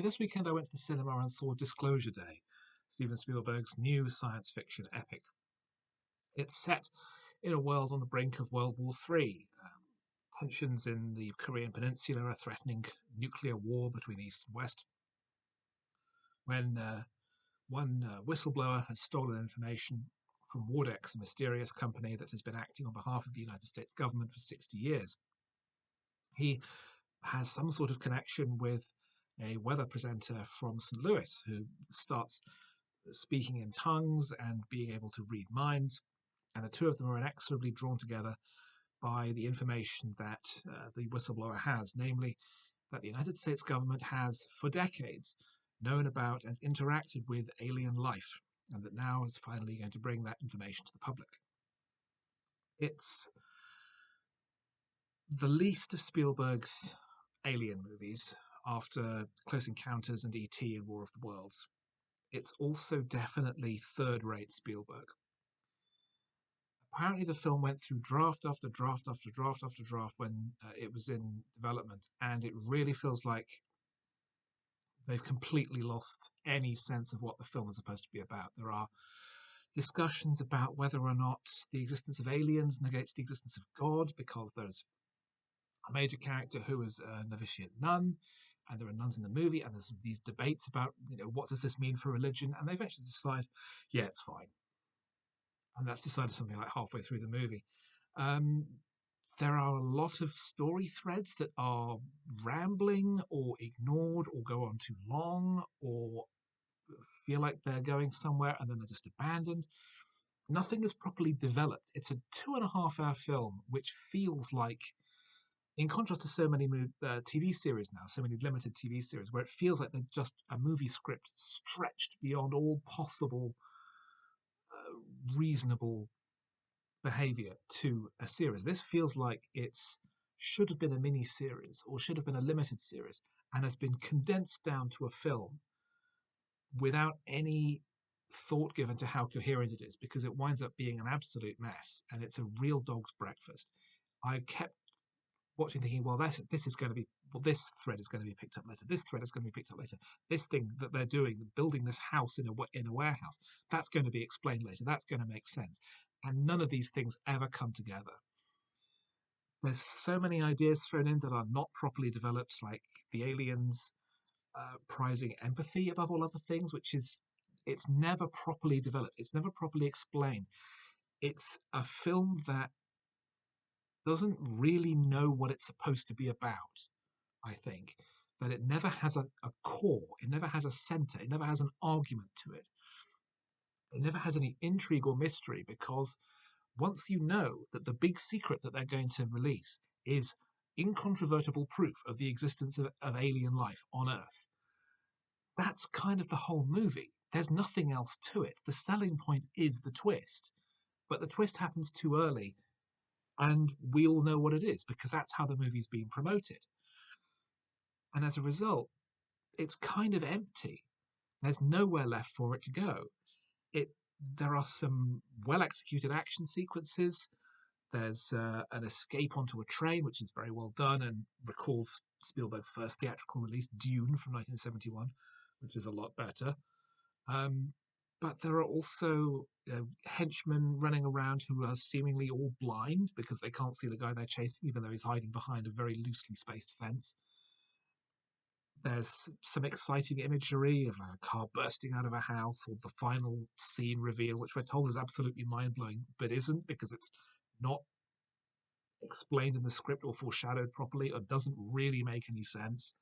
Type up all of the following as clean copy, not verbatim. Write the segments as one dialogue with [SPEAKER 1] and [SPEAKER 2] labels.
[SPEAKER 1] This weekend I went to the cinema and saw Disclosure Day, Steven Spielberg's new science fiction epic. It's set in a world on the brink of World War III. Tensions in the Korean Peninsula are threatening nuclear war between East and West. When one whistleblower has stolen information from Wardex, a mysterious company that has been acting on behalf of the United States government for 60 years. He has some sort of connection with a weather presenter from St. Louis who starts speaking in tongues and being able to read minds. And the two of them are inexorably drawn together by the information that the whistleblower has, namely that the United States government has, for decades, known about and interacted with alien life, and that now is finally going to bring that information to the public. It's the least of Spielberg's alien movies after Close Encounters and E.T. and War of the Worlds. It's also definitely third-rate Spielberg. Apparently the film went through draft after draft after draft after draft when it was in development, and it really feels like they've completely lost any sense of what the film is supposed to be about. There are discussions about whether or not the existence of aliens negates the existence of God, because there's a major character who is a novitiate nun, and there are nuns in the movie, and there's these debates about, what does this mean for religion, and they eventually decide, yeah, it's fine. And that's decided something like halfway through the movie. Um, there are a lot of story threads that are rambling or ignored or go on too long or feel like they're going somewhere and then they're just abandoned. Nothing is properly developed. It's a 2.5 hour film, which feels like, in contrast to so many TV series now, so many limited TV series, where it feels like they're just a movie script stretched beyond all possible reasonable behavior to a series. This feels like it's should have been a mini series or should have been a limited series and has been condensed down to a film without any thought given to how coherent it is, because it winds up being an absolute mess and it's a real dog's breakfast. I kept watching thinking, well, this is going to be, well, this thread is going to be picked up later, this thread is going to be picked up later, this thing that they're doing, building this house in a warehouse, that's going to be explained later, that's going to make sense. And none of these things ever come together. There's so many ideas thrown in that are not properly developed, like the aliens prizing empathy above all other things, which is, it's never properly developed, it's never properly explained. It's a film that doesn't really know what it's supposed to be about, I think. That it never has a core, it never has a center, it never has an argument to it. It never has any intrigue or mystery, because once you know that the big secret that they're going to release is incontrovertible proof of the existence of alien life on Earth, that's kind of the whole movie. There's nothing else to it. The selling point is the twist, but the twist happens too early, and we all know what it is because that's how the movie's being promoted. And as a result, it's kind of empty. There's nowhere left for it to go. It There are some well executed action sequences. There's an escape onto a train, which is very well done and recalls Spielberg's first theatrical release, Dune, from 1971, which is a lot better. But there are also henchmen running around who are seemingly all blind because they can't see the guy they're chasing, even though he's hiding behind a very loosely spaced fence. There's some exciting imagery of a car bursting out of a house, or the final scene reveal, which we're told is absolutely mind blowing, but isn't, because it's not explained in the script or foreshadowed properly, or doesn't really make any sense.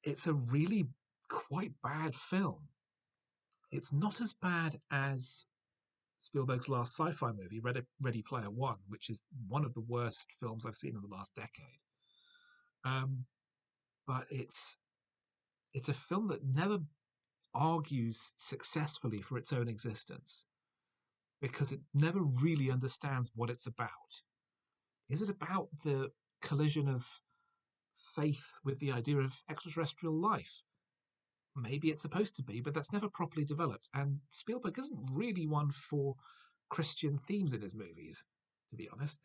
[SPEAKER 1] It's a really quite bad film. It's not as bad as Spielberg's last sci-fi movie, Ready Player One, which is one of the worst films I've seen in the last decade. But it's a film that never argues successfully for its own existence, because it never really understands what it's about. Is it about the collision of faith with the idea of extraterrestrial life? Maybe it's supposed to be, but that's never properly developed. And Spielberg isn't really one for Christian themes in his movies, to be honest.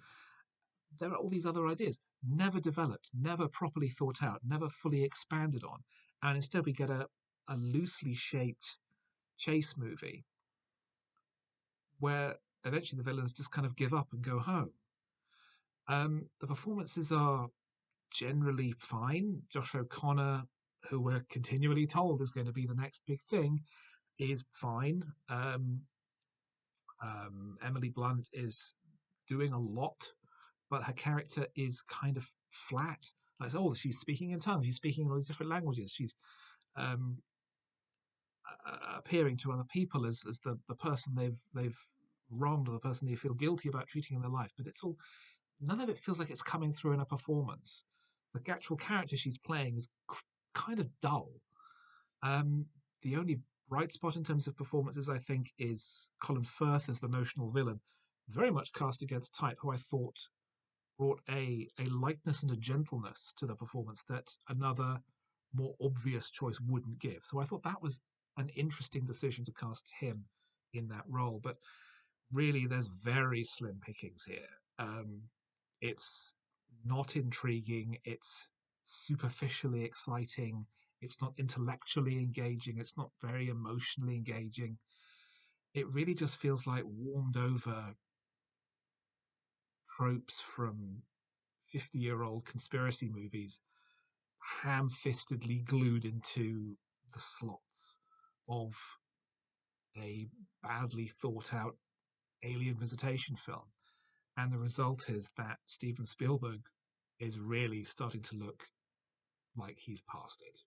[SPEAKER 1] there are all these other ideas, never developed, never properly thought out, never fully expanded on. And instead, we get a loosely shaped chase movie where eventually the villains just kind of give up and go home. The performances are generally fine. Josh O'Connor, who we're continually told is going to be the next big thing, is fine. Emily Blunt is doing a lot, but her character is kind of flat. Like, oh, she's speaking in tongues, she's speaking in all these different languages, she's um, appearing to other people as the person they've wronged or the person they feel guilty about treating in their life. But it's all none of it feels like it's coming through in a performance. The actual character she's playing is kind of dull. Um, the only bright spot in terms of performances, I think, is Colin Firth as the notional villain, very much cast against type, who I thought brought a lightness and a gentleness to the performance that another more obvious choice wouldn't give. So I thought that was an interesting decision to cast him in that role. But really, there's very slim pickings here. It's not intriguing. It's superficially exciting. It's not intellectually engaging. It's not very emotionally engaging. It really just feels like warmed over tropes from 50-year-old conspiracy movies, ham fistedly glued into the slots of a badly thought out alien visitation film. And the result is that Steven Spielberg is really starting to look like he's past it.